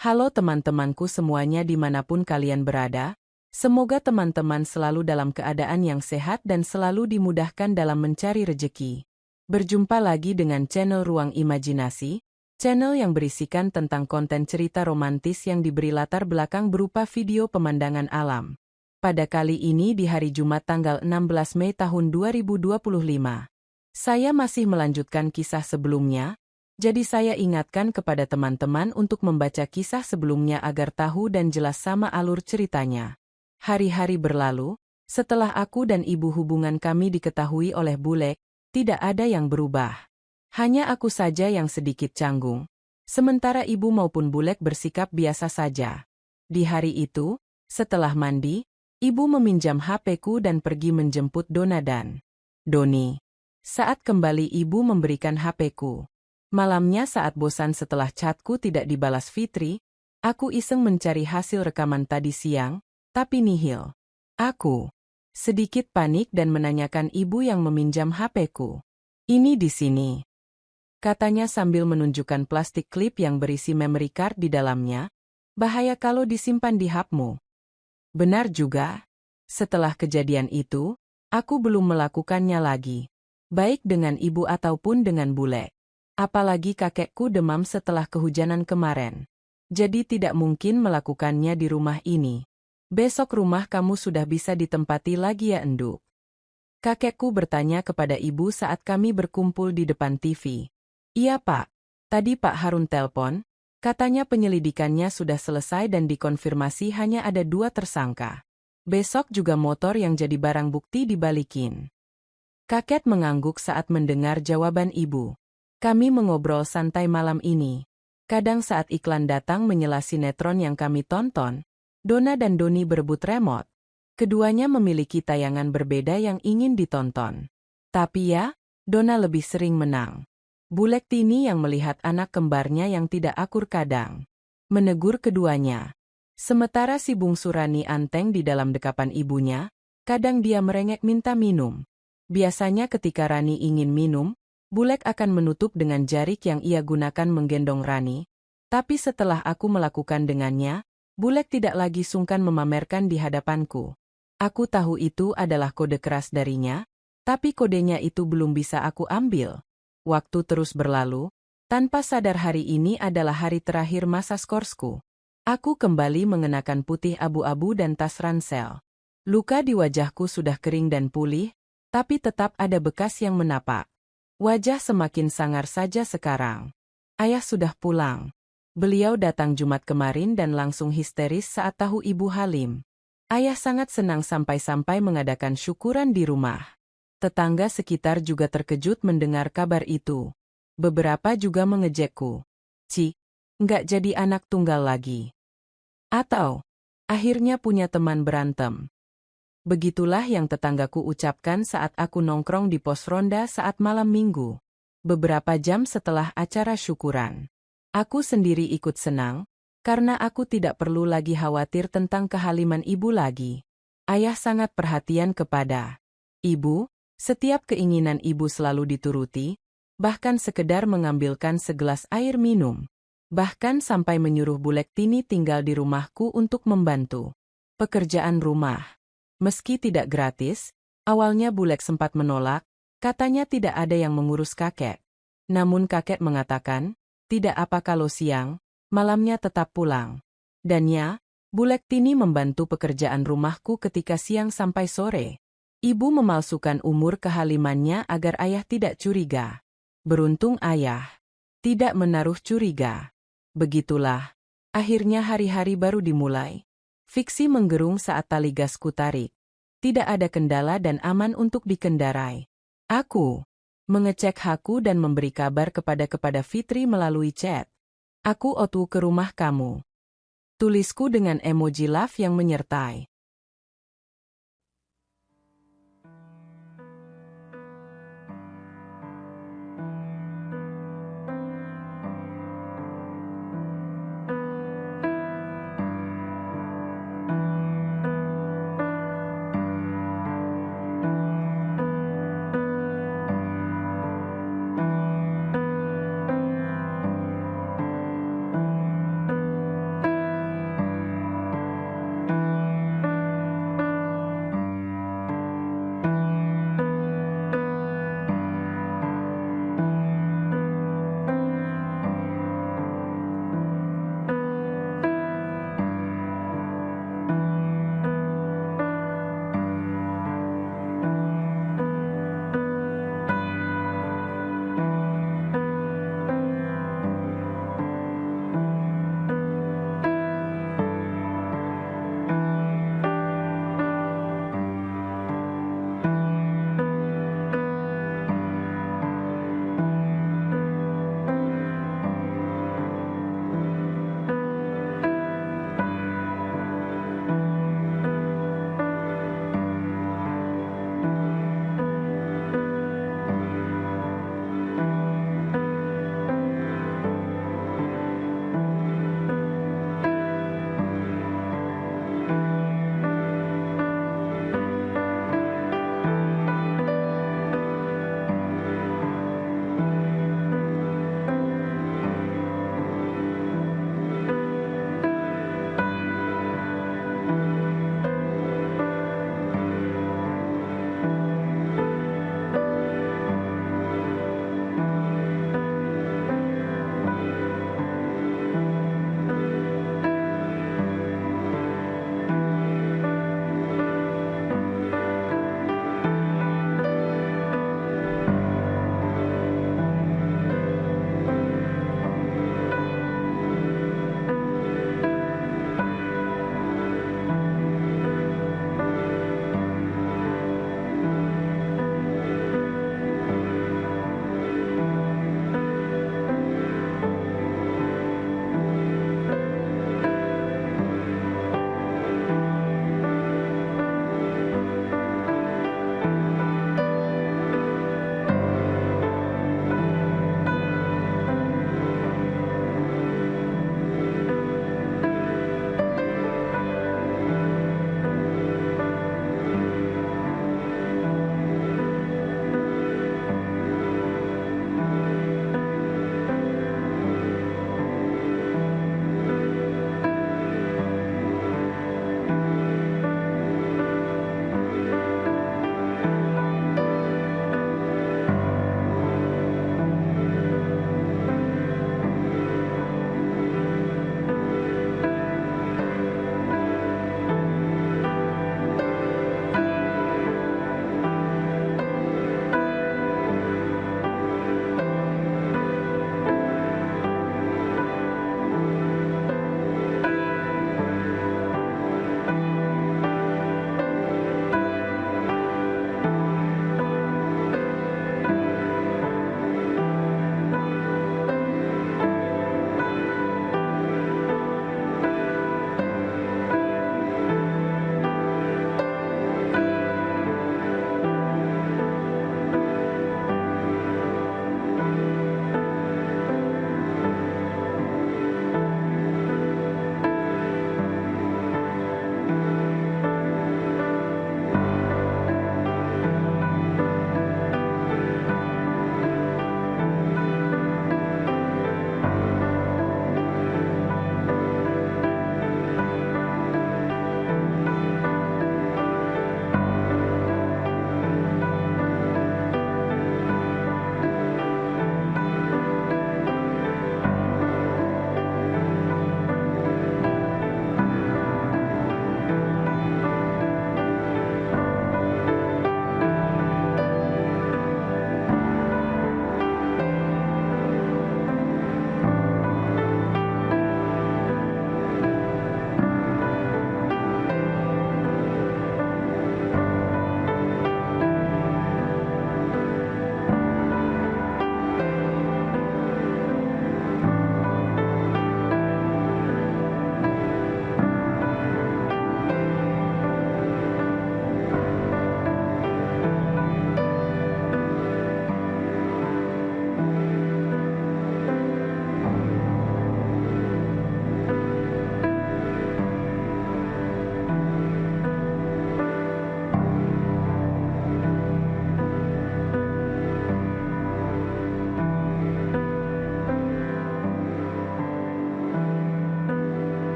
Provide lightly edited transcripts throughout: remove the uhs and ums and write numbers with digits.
Halo teman-temanku semuanya dimanapun kalian berada, semoga teman-teman selalu dalam keadaan yang sehat dan selalu dimudahkan dalam mencari rejeki. Berjumpa lagi dengan channel Ruang Imajinasi, channel yang berisikan tentang konten cerita romantis yang diberi latar belakang berupa video pemandangan alam. Pada kali ini di hari Jumat tanggal 16 Mei tahun 2025. Saya masih melanjutkan kisah sebelumnya. Jadi saya ingatkan kepada teman-teman untuk membaca kisah sebelumnya agar tahu dan jelas sama alur ceritanya. Hari-hari berlalu, setelah aku dan ibu hubungan kami diketahui oleh Bulek, tidak ada yang berubah. Hanya aku saja yang sedikit canggung. Sementara ibu maupun Bulek bersikap biasa saja. Di hari itu, setelah mandi, ibu meminjam HP-ku dan pergi menjemput Dona dan Doni. Saat kembali ibu memberikan HP-ku. Malamnya saat bosan setelah chatku tidak dibalas Fitri, aku iseng mencari hasil rekaman tadi siang, tapi nihil. Aku sedikit panik dan menanyakan ibu yang meminjam HP-ku. Ini di sini, katanya sambil menunjukkan plastik klip yang berisi memory card di dalamnya. Bahaya kalau disimpan di HP-mu. Benar juga. Setelah kejadian itu, aku belum melakukannya lagi. Baik dengan ibu ataupun dengan Bule. Apalagi kakekku demam setelah kehujanan kemarin. Jadi tidak mungkin melakukannya di rumah ini. Besok rumah kamu sudah bisa ditempati lagi ya Enduk? Kakekku bertanya kepada ibu saat kami berkumpul di depan TV. Iya Pak. Tadi Pak Harun telpon, katanya penyelidikannya sudah selesai dan dikonfirmasi hanya ada 2 tersangka. Besok juga motor yang jadi barang bukti dibalikin. Kakek mengangguk saat mendengar jawaban ibu. Kami mengobrol santai malam ini. Kadang saat iklan datang menyela sinetron yang kami tonton, Dona dan Doni berebut remote. Keduanya memiliki tayangan berbeda yang ingin ditonton. Tapi ya, Dona lebih sering menang. Bulek Tini yang melihat anak kembarnya yang tidak akur kadang menegur keduanya. Sementara si bungsu Rani anteng di dalam dekapan ibunya, kadang dia merengek minta minum. Biasanya ketika Rani ingin minum, Bulek akan menutup dengan jarik yang ia gunakan menggendong Rani. Tapi setelah aku melakukan dengannya, Bulek tidak lagi sungkan memamerkan di hadapanku. Aku tahu itu adalah kode keras darinya, tapi kodenya itu belum bisa aku ambil. Waktu terus berlalu, tanpa sadar hari ini adalah hari terakhir masa skorsku. Aku kembali mengenakan putih abu-abu dan tas ransel. Luka di wajahku sudah kering dan pulih, tapi tetap ada bekas yang menapak. Wajah semakin sangar saja sekarang. Ayah sudah pulang. Beliau datang Jumat kemarin dan langsung histeris saat tahu Ibu Halim. Ayah sangat senang sampai-sampai mengadakan syukuran di rumah. Tetangga sekitar juga terkejut mendengar kabar itu. Beberapa juga mengejekku. Ci, nggak jadi anak tunggal lagi. Atau, akhirnya punya teman berantem. Begitulah yang tetanggaku ucapkan saat aku nongkrong di pos ronda saat malam minggu. Beberapa jam setelah acara syukuran. Aku sendiri ikut senang, karena aku tidak perlu lagi khawatir tentang kehaliman ibu lagi. Ayah sangat perhatian kepada ibu, setiap keinginan ibu selalu dituruti, bahkan sekedar mengambilkan segelas air minum. Bahkan sampai menyuruh Bulek Tini tinggal di rumahku untuk membantu pekerjaan rumah. Meski tidak gratis, awalnya Bulek sempat menolak, katanya tidak ada yang mengurus kakek. Namun kakek mengatakan, tidak apa kalau siang, malamnya tetap pulang. Dan ya, Bulek Tini membantu pekerjaan rumahku ketika siang sampai sore. Ibu memalsukan umur kehalimannya agar ayah tidak curiga. Beruntung ayah tidak menaruh curiga. Begitulah, akhirnya hari-hari baru dimulai. Fiksi menggerung saat tali gasku tarik. Tidak ada kendala dan aman untuk dikendarai. Aku mengecek haku dan memberi kabar kepada Fitri melalui chat. Aku otu ke rumah kamu. Tulisku dengan emoji love yang menyertai.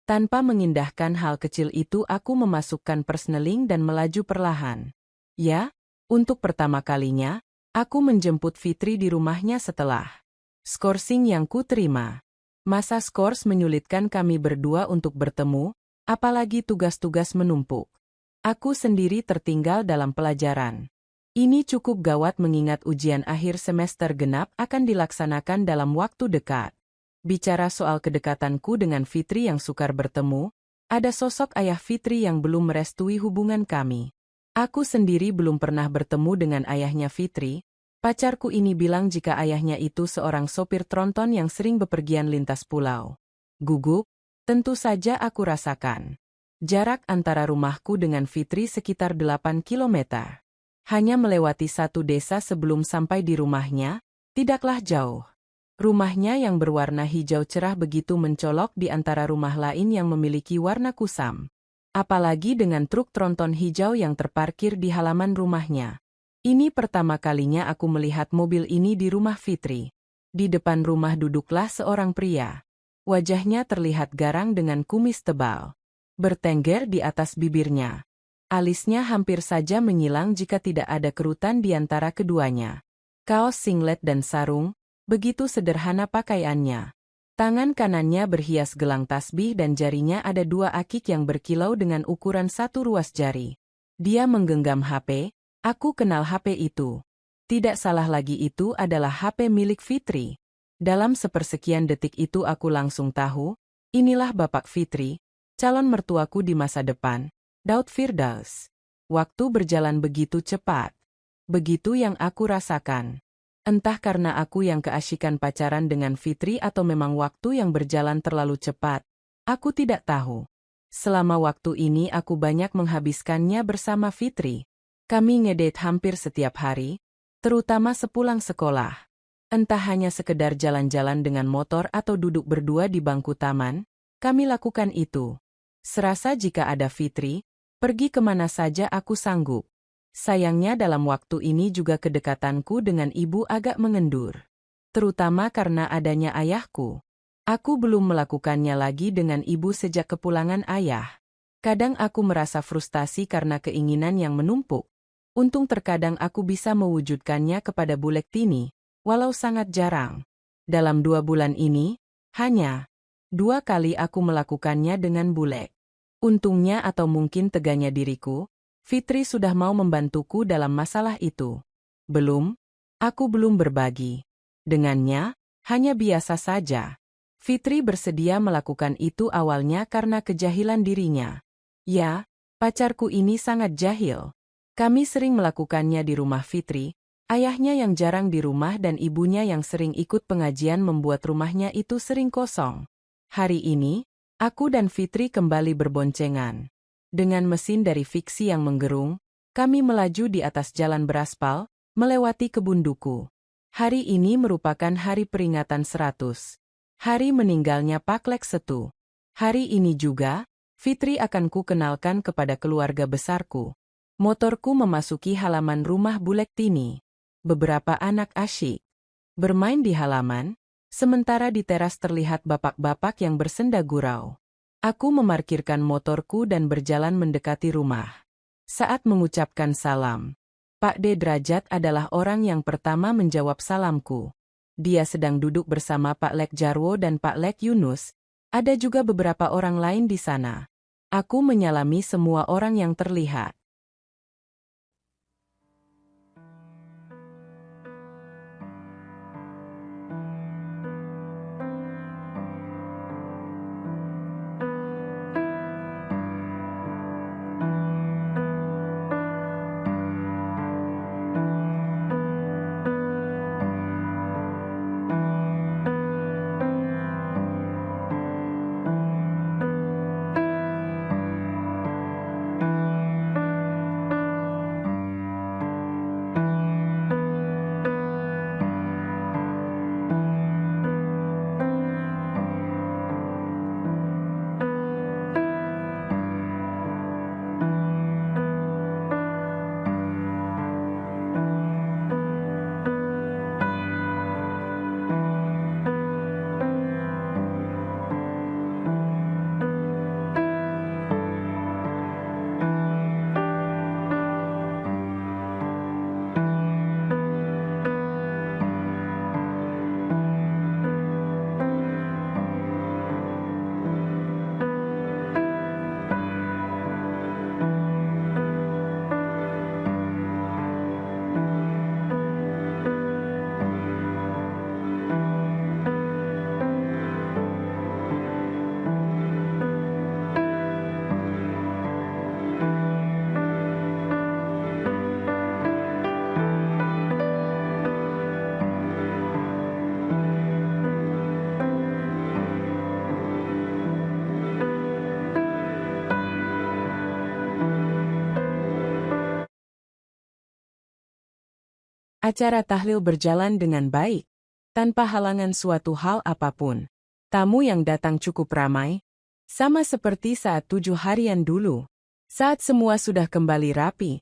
Tanpa mengindahkan hal kecil itu aku memasukkan persneling dan melaju perlahan. Ya, untuk pertama kalinya, aku menjemput Fitri di rumahnya setelah skorsing yang ku terima. Masa skors menyulitkan kami berdua untuk bertemu, apalagi tugas-tugas menumpuk. Aku sendiri tertinggal dalam pelajaran. Ini cukup gawat mengingat ujian akhir semester genap akan dilaksanakan dalam waktu dekat. Bicara soal kedekatanku dengan Fitri yang sukar bertemu, ada sosok ayah Fitri yang belum merestui hubungan kami. Aku sendiri belum pernah bertemu dengan ayahnya Fitri. Pacarku ini bilang jika ayahnya itu seorang sopir tronton yang sering bepergian lintas pulau. Gugup, tentu saja aku rasakan. Jarak antara rumahku dengan Fitri sekitar 8 kilometer. Hanya melewati satu desa sebelum sampai di rumahnya, tidaklah jauh. Rumahnya yang berwarna hijau cerah begitu mencolok di antara rumah lain yang memiliki warna kusam. Apalagi dengan truk tronton hijau yang terparkir di halaman rumahnya. Ini pertama kalinya aku melihat mobil ini di rumah Fitri. Di depan rumah duduklah seorang pria. Wajahnya terlihat garang dengan kumis tebal. Bertengger di atas bibirnya. Alisnya hampir saja menyilang jika tidak ada kerutan di antara keduanya. Kaos singlet dan sarung, begitu sederhana pakaiannya. Tangan kanannya berhias gelang tasbih dan jarinya ada 2 akik yang berkilau dengan ukuran 1 ruas jari. Dia menggenggam HP, aku kenal HP itu. Tidak salah lagi itu adalah HP milik Fitri. Dalam sepersekian detik itu aku langsung tahu, inilah Bapak Fitri, calon mertuaku di masa depan, Daud Firdaus. Waktu berjalan begitu cepat. Begitu yang aku rasakan. Entah karena aku yang keasyikan pacaran dengan Fitri atau memang waktu yang berjalan terlalu cepat. Aku tidak tahu. Selama waktu ini aku banyak menghabiskannya bersama Fitri. Kami ngedate hampir setiap hari, terutama sepulang sekolah. Entah hanya sekedar jalan-jalan dengan motor atau duduk berdua di bangku taman, kami lakukan itu. Serasa jika ada Fitri, pergi kemana saja aku sanggup. Sayangnya dalam waktu ini juga kedekatanku dengan ibu agak mengendur. Terutama karena adanya ayahku. Aku belum melakukannya lagi dengan ibu sejak kepulangan ayah. Kadang aku merasa frustasi karena keinginan yang menumpuk. Untung terkadang aku bisa mewujudkannya kepada Bulek Tini, walau sangat jarang. Dalam 2 bulan ini, hanya 2 kali aku melakukannya dengan Bulek. Untungnya atau mungkin teganya diriku, Fitri sudah mau membantuku dalam masalah itu. Aku belum berbagi. Dengannya, hanya biasa saja. Fitri bersedia melakukan itu awalnya karena kejahilan dirinya. Ya, pacarku ini sangat jahil. Kami sering melakukannya di rumah Fitri, ayahnya yang jarang di rumah dan ibunya yang sering ikut pengajian membuat rumahnya itu sering kosong. Hari ini, aku dan Fitri kembali berboncengan. Dengan mesin dari fiksi yang menggerung, kami melaju di atas jalan beraspal, melewati kebun duku. Hari ini merupakan hari peringatan 100. Hari meninggalnya Pak Lek Setu. Hari ini juga, Fitri akan ku kenalkan kepada keluarga besarku. Motorku memasuki halaman rumah Bulek Tini. Beberapa anak asyik bermain di halaman, sementara di teras terlihat bapak-bapak yang bersenda gurau. Aku memarkirkan motorku dan berjalan mendekati rumah. Saat mengucapkan salam, Pak D. Derajat adalah orang yang pertama menjawab salamku. Dia sedang duduk bersama Pak Lek Jarwo dan Pak Lek Yunus. Ada juga beberapa orang lain di sana. Aku menyalami semua orang yang terlihat. Acara tahlil berjalan dengan baik, tanpa halangan suatu hal apapun. Tamu yang datang cukup ramai, sama seperti saat 7 harian dulu. Saat semua sudah kembali rapi,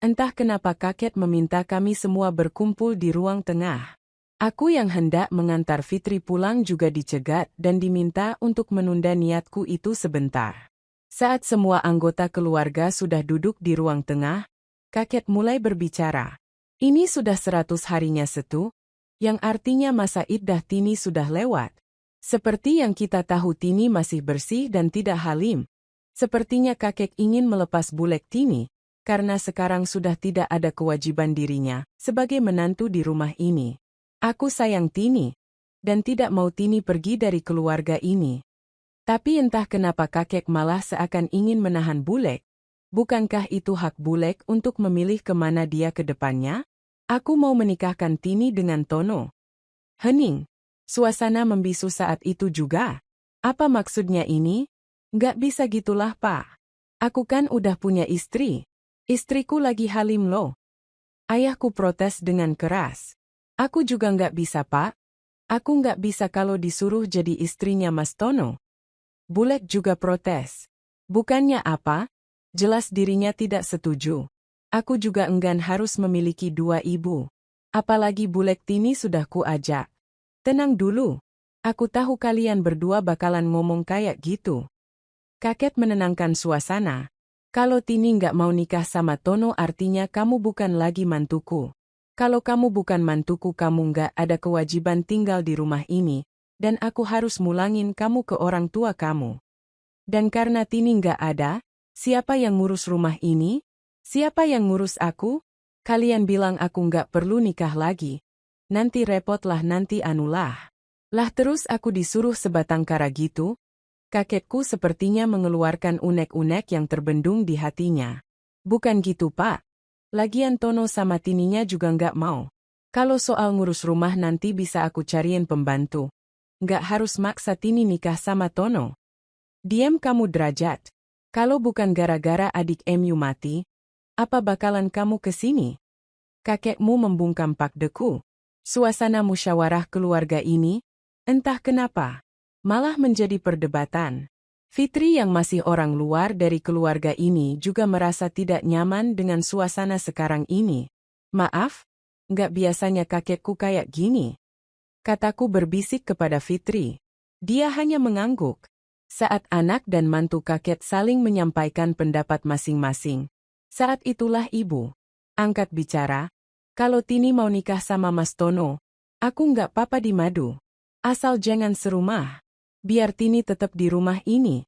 entah kenapa kakek meminta kami semua berkumpul di ruang tengah. Aku yang hendak mengantar Fitri pulang juga dicegat dan diminta untuk menunda niatku itu sebentar. Saat semua anggota keluarga sudah duduk di ruang tengah, kakek mulai berbicara. Ini sudah 100 harinya Setu, yang artinya masa iddah Tini sudah lewat. Seperti yang kita tahu Tini masih bersih dan tidak halim. Sepertinya kakek ingin melepas Bulek Tini, karena sekarang sudah tidak ada kewajiban dirinya sebagai menantu di rumah ini. Aku sayang Tini, dan tidak mau Tini pergi dari keluarga ini. Tapi entah kenapa kakek malah seakan ingin menahan Bulek. Bukankah itu hak Bulek untuk memilih kemana dia ke depannya? Aku mau menikahkan Tini dengan Tono. Hening. Suasana membisu saat itu juga. Apa maksudnya ini? Nggak bisa gitulah, Pak. Aku kan udah punya istri. Istriku lagi halim loh. Ayahku protes dengan keras. Aku juga nggak bisa, Pak. Aku nggak bisa kalau disuruh jadi istrinya Mas Tono. Bulek juga protes. Bukannya apa? Jelas dirinya tidak setuju. Aku juga enggan harus memiliki 2 ibu. Apalagi Bulek Tini sudah kuajak. Tenang dulu. Aku tahu kalian berdua bakalan ngomong kayak gitu. Kakek menenangkan suasana. Kalau Tini nggak mau nikah sama Tono artinya kamu bukan lagi mantuku. Kalau kamu bukan mantuku kamu nggak ada kewajiban tinggal di rumah ini. Dan aku harus mulangin kamu ke orang tua kamu. Dan karena Tini nggak ada, siapa yang ngurus rumah ini? Siapa yang ngurus aku? Kalian bilang aku nggak perlu nikah lagi. Nanti repotlah nanti anulah. Lah terus aku disuruh sebatang kara gitu? Kakekku sepertinya mengeluarkan unek-unek yang terbendung di hatinya. Bukan gitu Pak. Lagian Tono sama Tininya juga nggak mau. Kalau soal ngurus rumah nanti bisa aku cariin pembantu. Nggak harus maksa Tini nikah sama Tono. Diam kamu Derajat. Kalau bukan gara-gara adik MU mati, apa bakalan kamu ke sini? Kakekmu membungkam Pak Deku. Suasana musyawarah keluarga ini, entah kenapa, malah menjadi perdebatan. Fitri yang masih orang luar dari keluarga ini juga merasa tidak nyaman dengan suasana sekarang ini. Maaf, nggak biasanya kakekku kayak gini. Kataku berbisik kepada Fitri. Dia hanya mengangguk. Saat anak dan mantu kakek saling menyampaikan pendapat masing-masing. Saat itulah ibu angkat bicara, kalau Tini mau nikah sama Mas Tono, aku nggak apa-apa di Madu. Asal jangan serumah. Biar Tini tetap di rumah ini.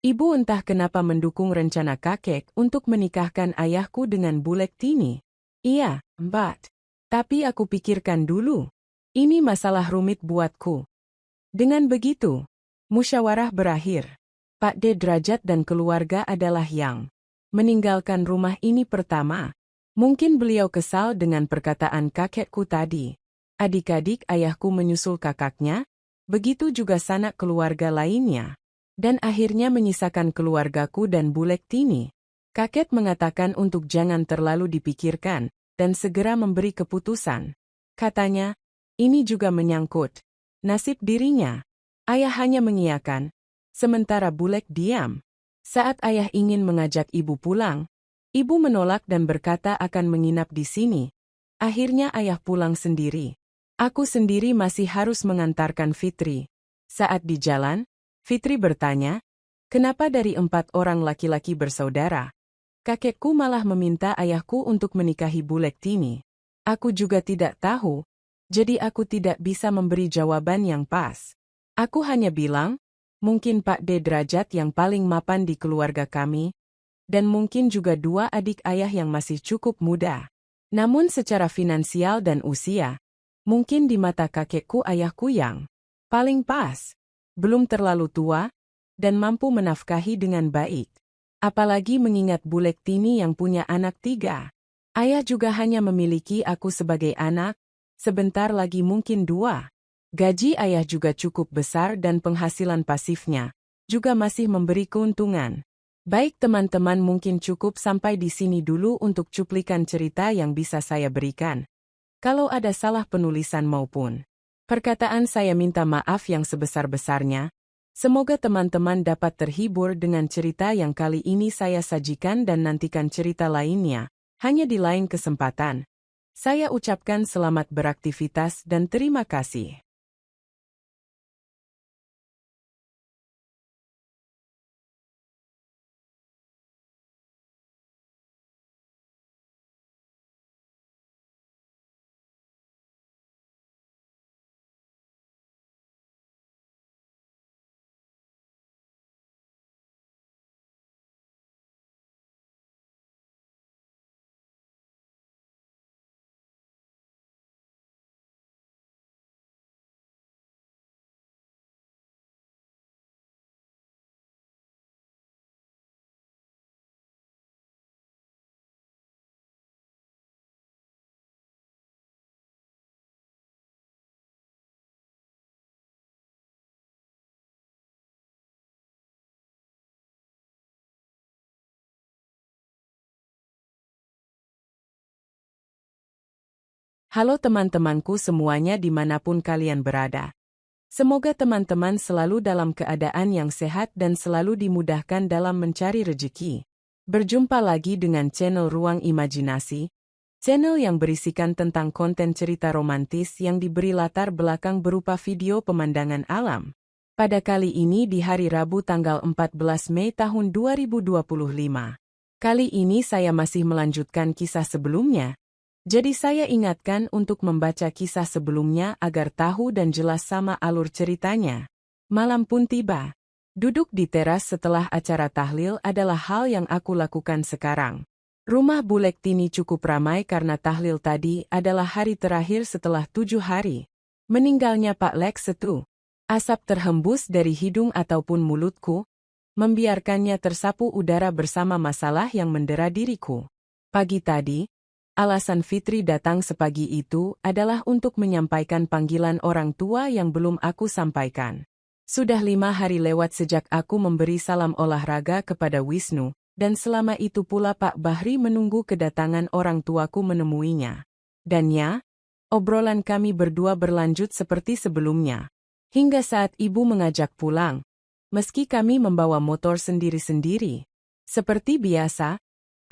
Ibu entah kenapa mendukung rencana kakek untuk menikahkan ayahku dengan Bulek Tini. Iya, Mbak. Tapi aku pikirkan dulu. Ini masalah rumit buatku. Dengan begitu, musyawarah berakhir. Pak D. Derajat dan keluarga adalah yang meninggalkan rumah ini pertama. Mungkin beliau kesal dengan perkataan kakekku tadi. Adik-adik ayahku menyusul kakaknya, begitu juga sanak keluarga lainnya. Dan akhirnya menyisakan keluargaku dan Bulek Tini. Kakek mengatakan untuk jangan terlalu dipikirkan, dan segera memberi keputusan. Katanya, ini juga menyangkut nasib dirinya. Ayah hanya mengiyakan, sementara Bulek diam. Saat ayah ingin mengajak ibu pulang, ibu menolak dan berkata akan menginap di sini. Akhirnya ayah pulang sendiri. Aku sendiri masih harus mengantarkan Fitri. Saat di jalan, Fitri bertanya, kenapa dari 4 orang laki-laki bersaudara? Kakekku malah meminta ayahku untuk menikahi Bulek Tini. Aku juga tidak tahu, jadi aku tidak bisa memberi jawaban yang pas. Aku hanya bilang, mungkin Pak D. Derajat yang paling mapan di keluarga kami, dan mungkin juga 2 adik ayah yang masih cukup muda. Namun secara finansial dan usia, mungkin di mata kakekku ayahku yang paling pas, belum terlalu tua, dan mampu menafkahi dengan baik. Apalagi mengingat Bulek Tini yang punya anak 3. Ayah juga hanya memiliki aku sebagai anak, sebentar lagi mungkin 2. Gaji ayah juga cukup besar dan penghasilan pasifnya juga masih memberi keuntungan. Baik teman-teman mungkin cukup sampai di sini dulu untuk cuplikan cerita yang bisa saya berikan. Kalau ada salah penulisan maupun perkataan, saya minta maaf yang sebesar-besarnya. Semoga teman-teman dapat terhibur dengan cerita yang kali ini saya sajikan dan nantikan cerita lainnya, hanya di lain kesempatan. Saya ucapkan selamat beraktivitas dan terima kasih. Halo teman-temanku semuanya dimanapun kalian berada. Semoga teman-teman selalu dalam keadaan yang sehat dan selalu dimudahkan dalam mencari rezeki. Berjumpa lagi dengan channel Ruang Imajinasi, channel yang berisikan tentang konten cerita romantis yang diberi latar belakang berupa video pemandangan alam. Pada kali ini di hari Rabu tanggal 14 Mei tahun 2025. Kali ini saya masih melanjutkan kisah sebelumnya. Jadi saya ingatkan untuk membaca kisah sebelumnya agar tahu dan jelas sama alur ceritanya. Malam pun tiba. Duduk di teras setelah acara tahlil adalah hal yang aku lakukan sekarang. Rumah Bulek Tini cukup ramai karena tahlil tadi adalah hari terakhir setelah 7 hari meninggalnya Pak Lex Setu. Asap terhembus dari hidung ataupun mulutku, membiarkannya tersapu udara bersama masalah yang mendera diriku. Pagi tadi, alasan Fitri datang sepagi itu adalah untuk menyampaikan panggilan orang tua yang belum aku sampaikan. Sudah 5 hari lewat sejak aku memberi salam olahraga kepada Wisnu, dan selama itu pula Pak Bahri menunggu kedatangan orang tuaku menemuinya. Dan ya, obrolan kami berdua berlanjut seperti sebelumnya. Hingga saat ibu mengajak pulang, meski kami membawa motor sendiri-sendiri. Seperti biasa,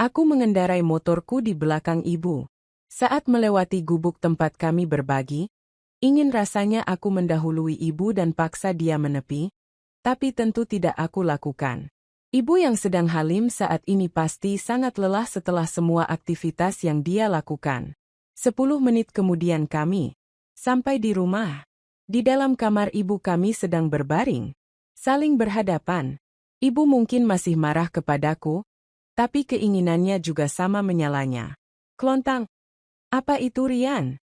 aku mengendarai motorku di belakang ibu. Saat melewati gubuk tempat kami berbagi, ingin rasanya aku mendahului ibu dan paksa dia menepi, tapi tentu tidak aku lakukan. Ibu yang sedang halim saat ini pasti sangat lelah setelah semua aktivitas yang dia lakukan. 10 menit kemudian kami sampai di rumah. Di dalam kamar ibu kami sedang berbaring, saling berhadapan. Ibu mungkin masih marah kepadaku, tapi keinginannya juga sama menyalanya. Klontang. Apa itu Rian?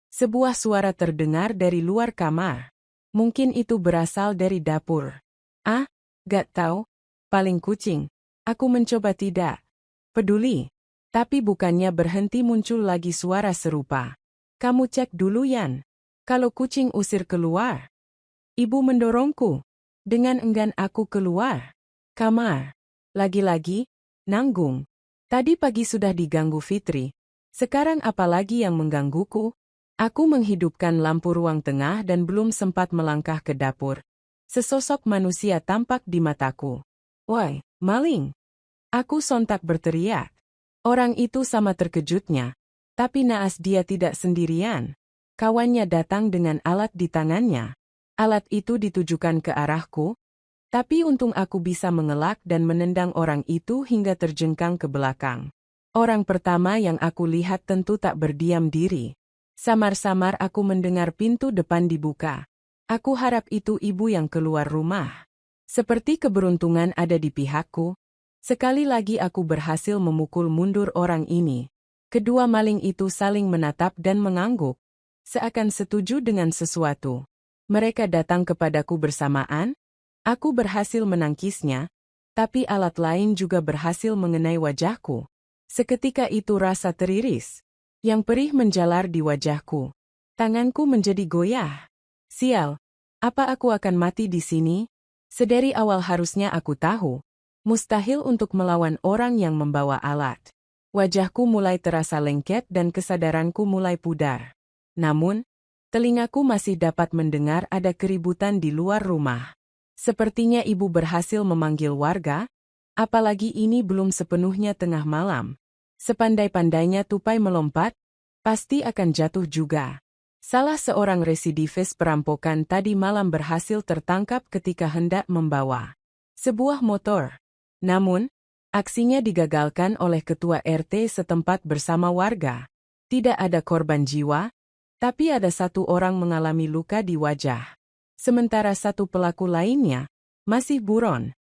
Sebuah suara terdengar dari luar kamar. Mungkin itu berasal dari dapur. Ah, gak tahu. Paling kucing. Aku mencoba tidak peduli. Tapi bukannya berhenti muncul lagi suara serupa. Kamu cek dulu Yan. Kalau kucing usir keluar. Ibu mendorongku. Dengan enggan aku keluar kamar. Lagi-lagi, nanggung. Tadi pagi sudah diganggu Fitri. Sekarang apalagi yang menggangguku? Aku menghidupkan lampu ruang tengah dan belum sempat melangkah ke dapur. Sesosok manusia tampak di mataku. Woi, maling! Aku sontak berteriak. Orang itu sama terkejutnya. Tapi naas dia tidak sendirian. Kawannya datang dengan alat di tangannya. Alat itu ditujukan ke arahku. Tapi untung aku bisa mengelak dan menendang orang itu hingga terjengkang ke belakang. Orang pertama yang aku lihat tentu tak berdiam diri. Samar-samar aku mendengar pintu depan dibuka. Aku harap itu ibu yang keluar rumah. Seperti keberuntungan ada di pihakku. Sekali lagi aku berhasil memukul mundur orang ini. Kedua maling itu saling menatap dan mengangguk. Seakan setuju dengan sesuatu. Mereka datang kepadaku bersamaan. Aku berhasil menangkisnya, tapi alat lain juga berhasil mengenai wajahku. Seketika itu rasa teriris yang perih menjalar di wajahku. Tanganku menjadi goyah. Sial, apa aku akan mati di sini? Sedari awal harusnya aku tahu. Mustahil untuk melawan orang yang membawa alat. Wajahku mulai terasa lengket dan kesadaranku mulai pudar. Namun, telingaku masih dapat mendengar ada keributan di luar rumah. Sepertinya ibu berhasil memanggil warga, apalagi ini belum sepenuhnya tengah malam. Sepandai-pandainya tupai melompat, pasti akan jatuh juga. Salah seorang residivis perampokan tadi malam berhasil tertangkap ketika hendak membawa sebuah motor. Namun, aksinya digagalkan oleh ketua RT setempat bersama warga. Tidak ada korban jiwa, tapi ada satu orang mengalami luka di wajah. Sementara satu pelaku lainnya masih buron.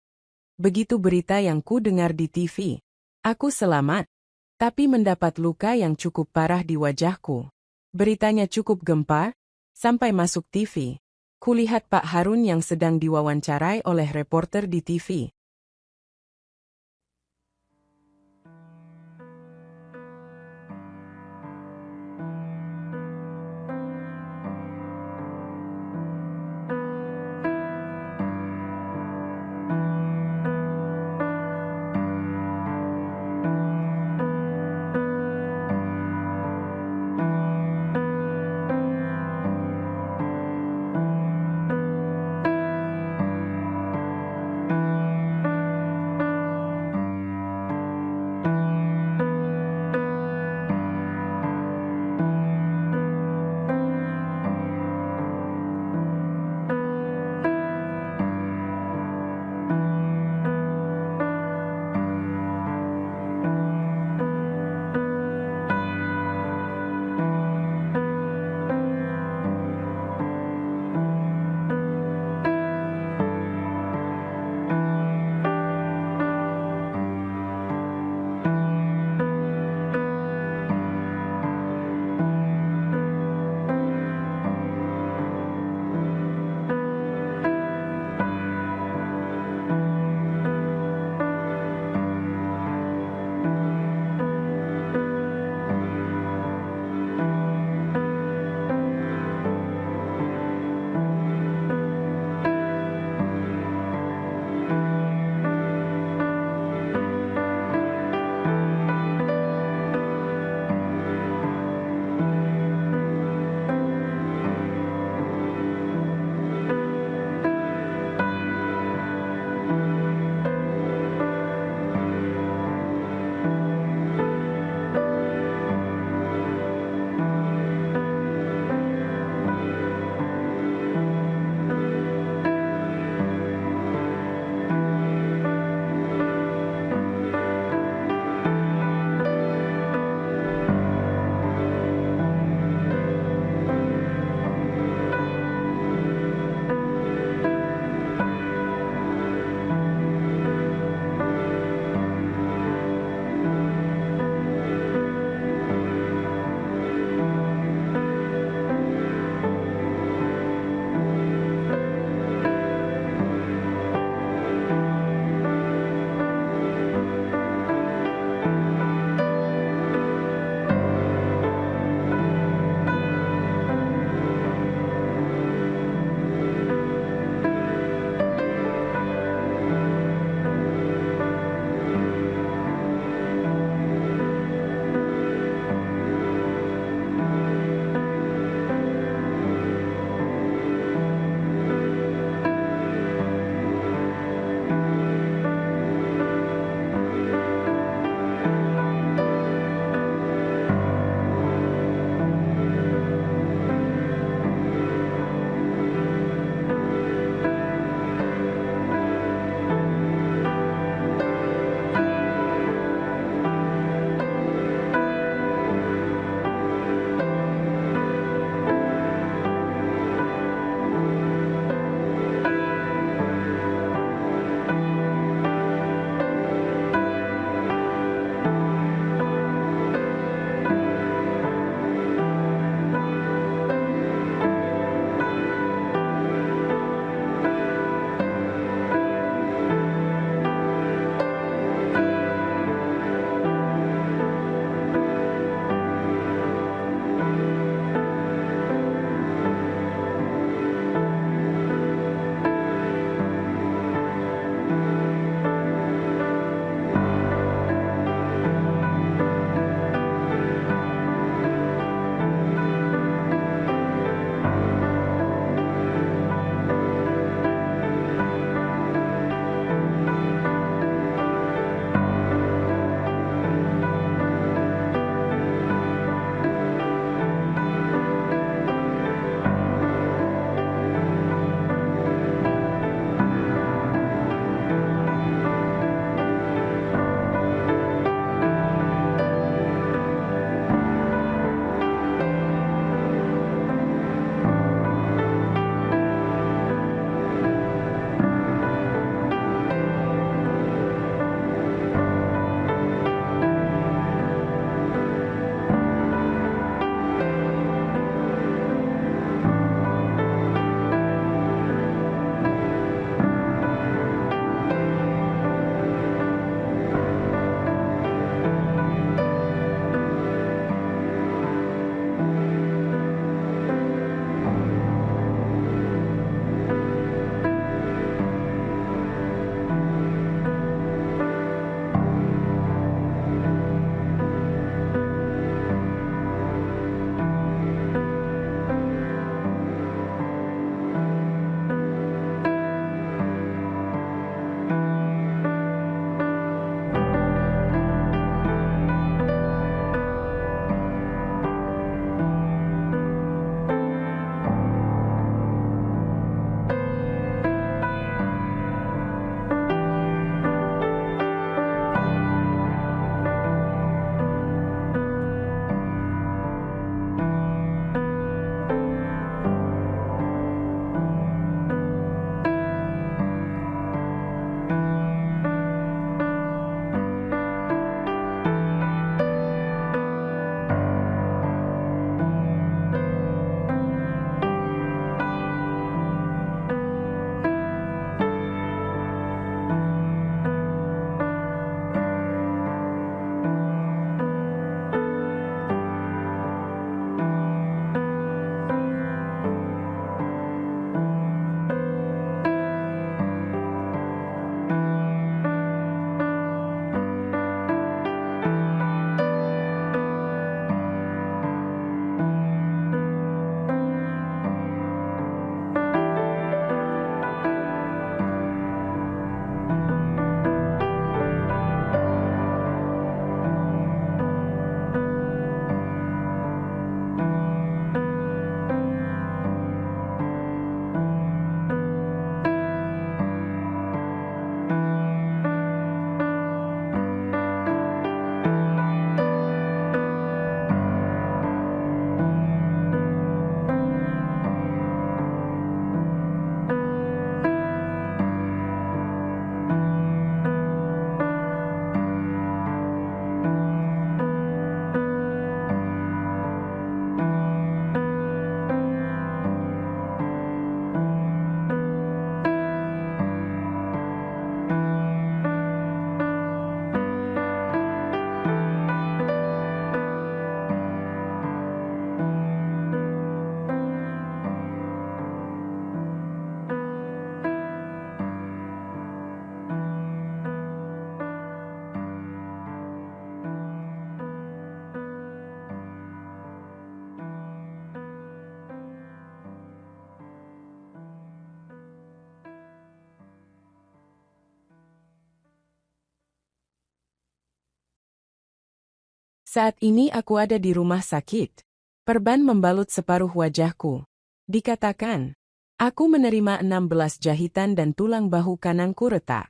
Begitu berita yang ku dengar di TV. Aku selamat, tapi mendapat luka yang cukup parah di wajahku. Beritanya cukup gempar, sampai masuk TV. Kulihat Pak Harun yang sedang diwawancarai oleh reporter di TV. Saat ini aku ada di rumah sakit. Perban membalut separuh wajahku. Dikatakan, aku menerima 16 jahitan dan tulang bahu kananku retak.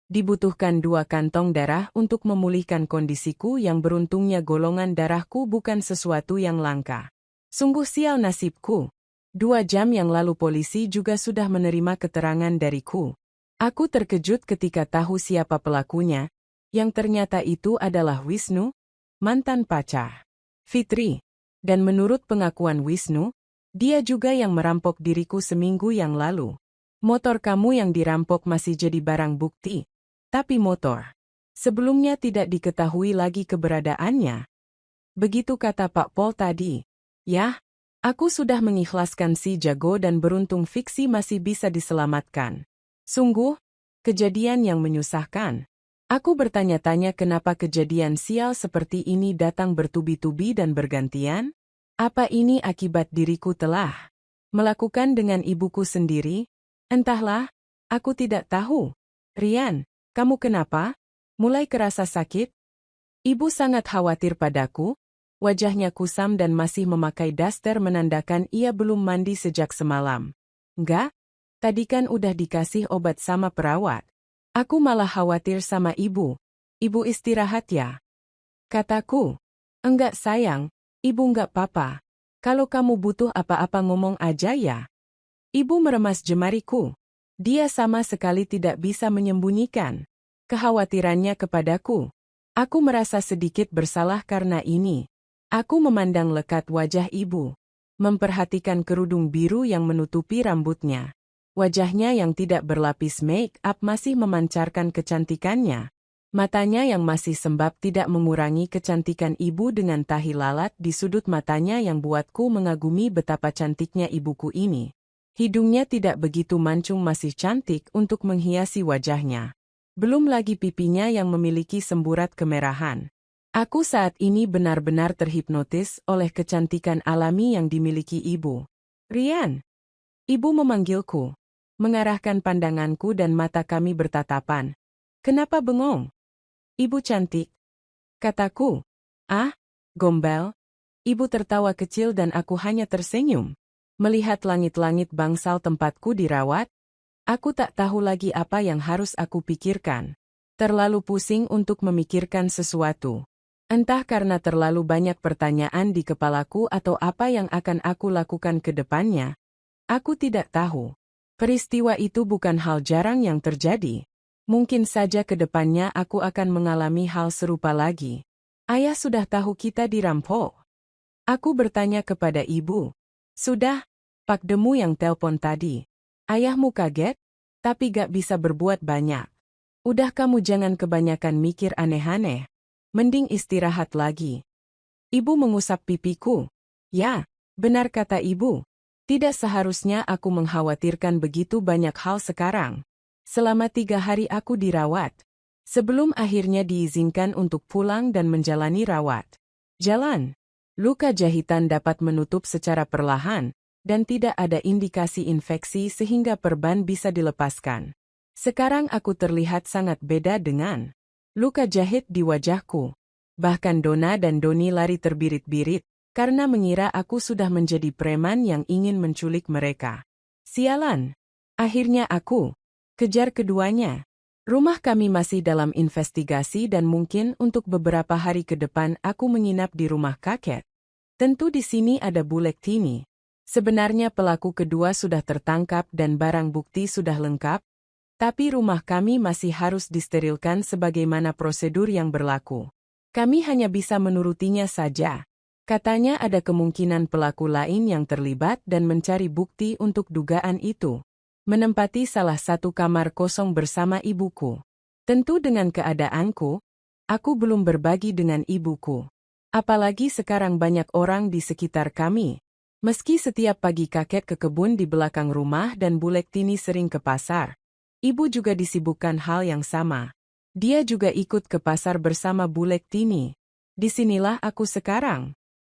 Dibutuhkan 2 kantong darah untuk memulihkan kondisiku yang beruntungnya golongan darahku bukan sesuatu yang langka. Sungguh sial nasibku. 2 jam yang lalu polisi juga sudah menerima keterangan dariku. Aku terkejut ketika tahu siapa pelakunya, yang ternyata itu adalah Wisnu, mantan pacar Fitri. Dan menurut pengakuan Wisnu, dia juga yang merampok diriku seminggu yang lalu. Motor kamu yang dirampok masih jadi barang bukti. Tapi motor sebelumnya tidak diketahui lagi keberadaannya. Begitu kata Pak Pol tadi. Yah, aku sudah mengikhlaskan si jago dan beruntung fiksi masih bisa diselamatkan. Sungguh, kejadian yang menyusahkan. Aku bertanya-tanya kenapa kejadian sial seperti ini datang bertubi-tubi dan bergantian? Apa ini akibat diriku telah melakukan dengan ibuku sendiri? Entahlah, aku tidak tahu. Rian, kamu kenapa? Mulai kerasa sakit? Ibu sangat khawatir padaku. Wajahnya kusam dan masih memakai daster menandakan ia belum mandi sejak semalam. Enggak, tadi kan udah dikasih obat sama perawat. Aku malah khawatir sama ibu. Ibu istirahat ya? Kataku. Enggak sayang, ibu enggak apa-apa. Kalau kamu butuh apa-apa ngomong aja ya. Ibu meremas jemariku. Dia sama sekali tidak bisa menyembunyikan kekhawatirannya kepadaku. Aku merasa sedikit bersalah karena ini. Aku memandang lekat wajah ibu, memperhatikan kerudung biru yang menutupi rambutnya. Wajahnya yang tidak berlapis make-up masih memancarkan kecantikannya. Matanya yang masih sembab tidak mengurangi kecantikan ibu dengan tahi lalat di sudut matanya yang buatku mengagumi betapa cantiknya ibuku ini. Hidungnya tidak begitu mancung masih cantik untuk menghiasi wajahnya. Belum lagi pipinya yang memiliki semburat kemerahan. Aku saat ini benar-benar terhipnotis oleh kecantikan alami yang dimiliki ibu. Rian. Ibu memanggilku. Mengarahkan pandanganku dan mata kami bertatapan. Kenapa bengong? Ibu cantik. Kataku. Ah, gombal. Ibu tertawa kecil dan aku hanya tersenyum. Melihat langit-langit bangsal tempatku dirawat, aku tak tahu lagi apa yang harus aku pikirkan. Terlalu pusing untuk memikirkan sesuatu. Entah karena terlalu banyak pertanyaan di kepalaku atau apa yang akan aku lakukan ke depannya. Aku tidak tahu. Peristiwa itu bukan hal jarang yang terjadi. Mungkin saja ke depannya aku akan mengalami hal serupa lagi. Ayah sudah tahu kita dirampok. Aku bertanya kepada ibu. Sudah, Pak Demu yang telpon tadi. Ayahmu kaget, tapi gak bisa berbuat banyak. Udah kamu jangan kebanyakan mikir aneh-aneh. Mending istirahat lagi. Ibu mengusap pipiku. Ya, benar kata ibu. Tidak seharusnya aku mengkhawatirkan begitu banyak hal sekarang. Selama 3 hari aku dirawat. Sebelum akhirnya diizinkan untuk pulang dan menjalani rawat. Jalan. Luka jahitan dapat menutup secara perlahan, dan tidak ada indikasi infeksi sehingga perban bisa dilepaskan. Sekarang aku terlihat sangat beda dengan luka jahit di wajahku. Bahkan Donna dan Doni lari terbirit-birit, karena mengira aku sudah menjadi preman yang ingin menculik mereka. Sialan. Akhirnya aku kejar keduanya. Rumah kami masih dalam investigasi dan mungkin untuk beberapa hari ke depan aku menginap di rumah kakek. Tentu di sini ada Bulek Tini. Sebenarnya pelaku kedua sudah tertangkap dan barang bukti sudah lengkap, tapi rumah kami masih harus disterilkan sebagaimana prosedur yang berlaku. Kami hanya bisa menurutinya saja. Katanya ada kemungkinan pelaku lain yang terlibat dan mencari bukti untuk dugaan itu. Menempati salah satu kamar kosong bersama ibuku. Tentu dengan keadaanku, aku belum berbagi dengan ibuku. Apalagi sekarang banyak orang di sekitar kami. Meski setiap pagi kakek ke kebun di belakang rumah dan Bulek Tini sering ke pasar, ibu juga disibukkan hal yang sama. Dia juga ikut ke pasar bersama Bulek Tini. Disinilah aku sekarang.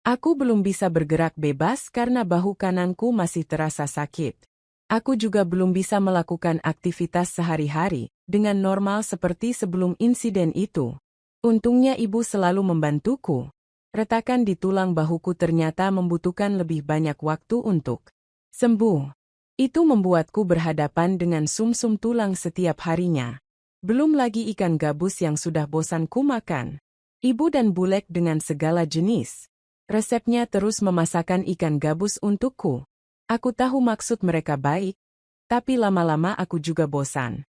Aku belum bisa bergerak bebas karena bahu kananku masih terasa sakit. Aku juga belum bisa melakukan aktivitas sehari-hari dengan normal seperti sebelum insiden itu. Untungnya ibu selalu membantuku. Retakan di tulang bahuku ternyata membutuhkan lebih banyak waktu untuk sembuh. Itu membuatku berhadapan dengan sumsum tulang setiap harinya. Belum lagi ikan gabus yang sudah bosan ku makan. Ibu dan Bulek dengan segala jenis resepnya terus memasakkan ikan gabus untukku. Aku tahu maksud mereka baik, tapi lama-lama aku juga bosan.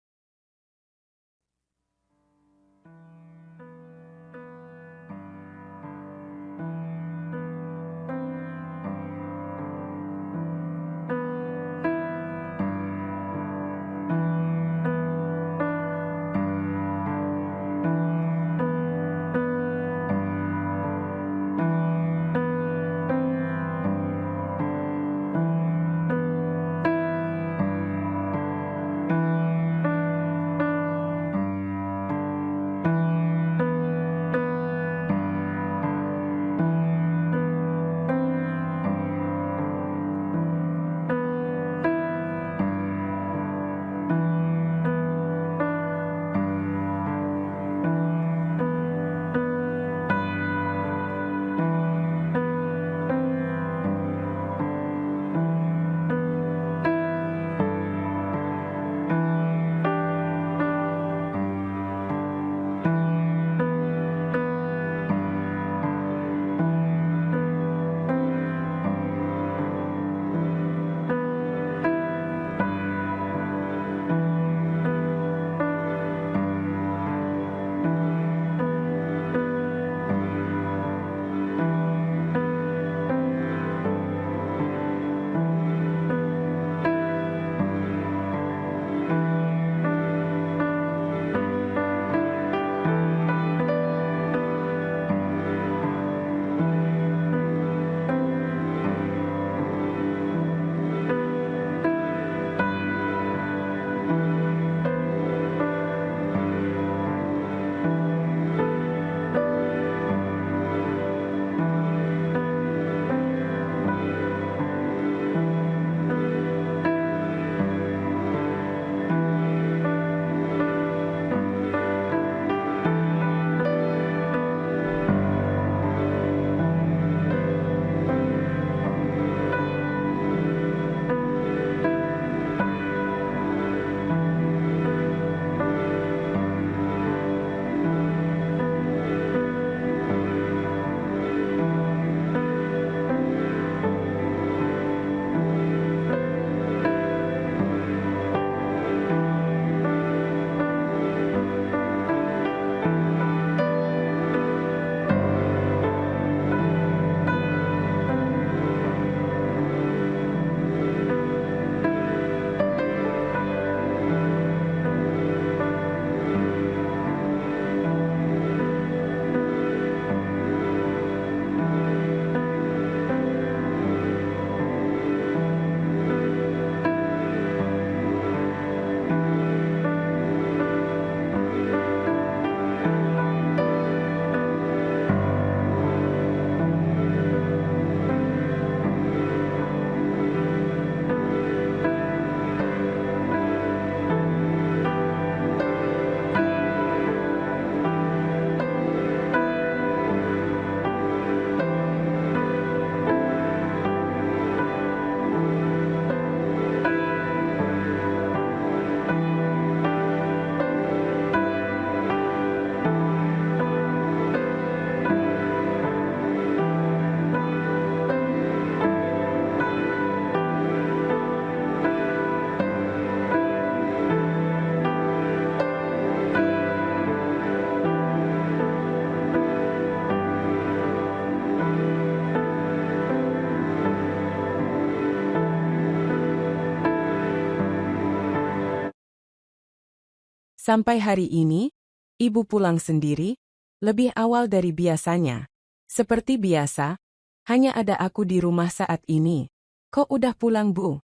Sampai hari ini, ibu pulang sendiri, lebih awal dari biasanya. Seperti biasa, hanya ada aku di rumah saat ini. Kok udah pulang, Bu?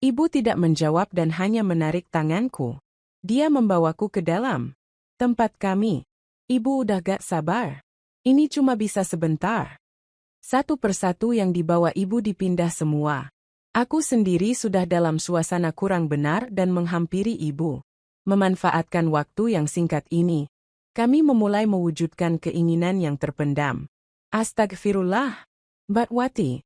Ibu tidak menjawab dan hanya menarik tanganku. Dia membawaku ke dalam tempat kami. Ibu udah gak sabar. Ini cuma bisa sebentar. Satu persatu yang dibawa ibu dipindah semua. Aku sendiri sudah dalam suasana kurang benar dan menghampiri ibu. Memanfaatkan waktu yang singkat ini, kami memulai mewujudkan keinginan yang terpendam. Astagfirullah. Mbak Wati.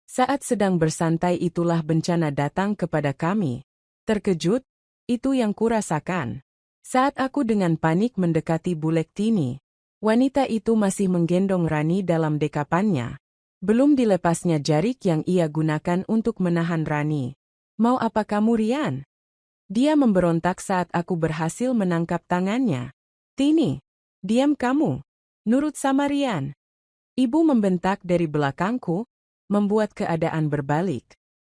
Saat sedang bersantai itulah bencana datang kepada kami. Terkejut, itu yang kurasakan. Saat aku dengan panik mendekati Bulek Tini, wanita itu masih menggendong Rani dalam dekapannya. Belum dilepasnya jarik yang ia gunakan untuk menahan Rani. Mau apa kamu, Rian? Dia memberontak saat aku berhasil menangkap tangannya. Tini, diam kamu. Nurut sama Rian. Ibu membentak dari belakangku, membuat keadaan berbalik.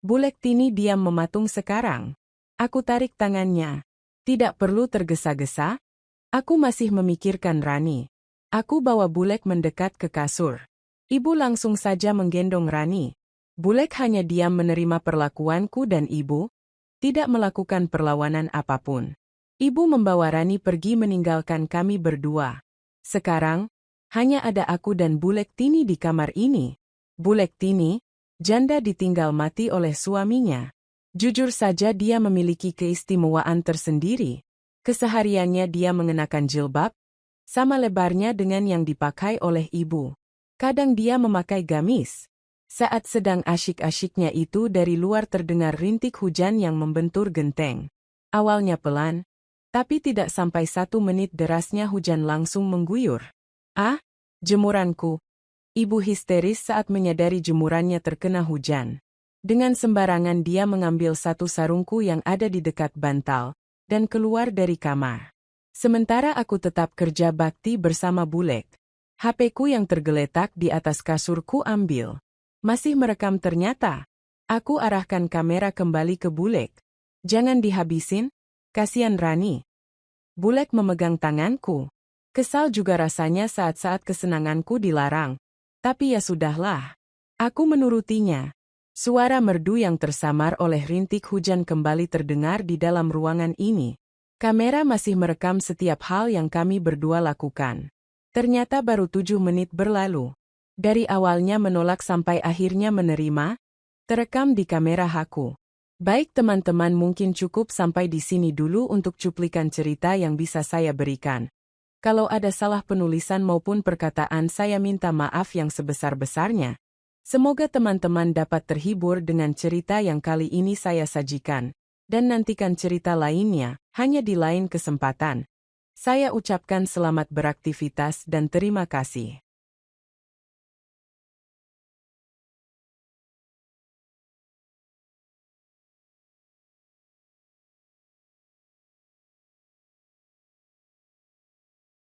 Bulek Tini diam mematung sekarang. Aku tarik tangannya. Tidak perlu tergesa-gesa. Aku masih memikirkan Rani. Aku bawa Bulek mendekat ke kasur. Ibu langsung saja menggendong Rani. Bulek hanya diam menerima perlakuanku dan ibu tidak melakukan perlawanan apapun. Ibu membawa Rani pergi meninggalkan kami berdua. Sekarang, hanya ada aku dan Bulek Tini di kamar ini. Bulek Tini, janda ditinggal mati oleh suaminya. Jujur saja dia memiliki keistimewaan tersendiri. Kesehariannya dia mengenakan jilbab, sama lebarnya dengan yang dipakai oleh ibu. Kadang dia memakai gamis. Saat sedang asyik-asyiknya itu dari luar terdengar rintik hujan yang membentur genteng. Awalnya pelan, tapi tidak sampai 1 menit derasnya hujan langsung mengguyur. Ah, jemuranku. Ibu histeris saat menyadari jemurannya terkena hujan. Dengan sembarangan dia mengambil satu sarungku yang ada di dekat bantal, dan keluar dari kamar. Sementara aku tetap kerja bakti bersama Bulek. HP-ku yang tergeletak di atas kasurku ambil. Masih merekam ternyata. Aku arahkan kamera kembali ke Bulek. Jangan dihabisin, kasihan Rani. Bulek memegang tanganku. Kesal juga rasanya saat-saat kesenanganku dilarang. Tapi ya sudahlah. Aku menurutinya. Suara merdu yang tersamar oleh rintik hujan kembali terdengar di dalam ruangan ini. Kamera masih merekam setiap hal yang kami berdua lakukan. Ternyata baru 7 menit berlalu. Dari awalnya menolak sampai akhirnya menerima, terekam di kamera aku. Baik teman-teman, mungkin cukup sampai di sini dulu untuk cuplikan cerita yang bisa saya berikan. Kalau ada salah penulisan maupun perkataan saya minta maaf yang sebesar-besarnya. Semoga teman-teman dapat terhibur dengan cerita yang kali ini saya sajikan. Dan nantikan cerita lainnya, hanya di lain kesempatan. Saya ucapkan selamat beraktivitas dan terima kasih.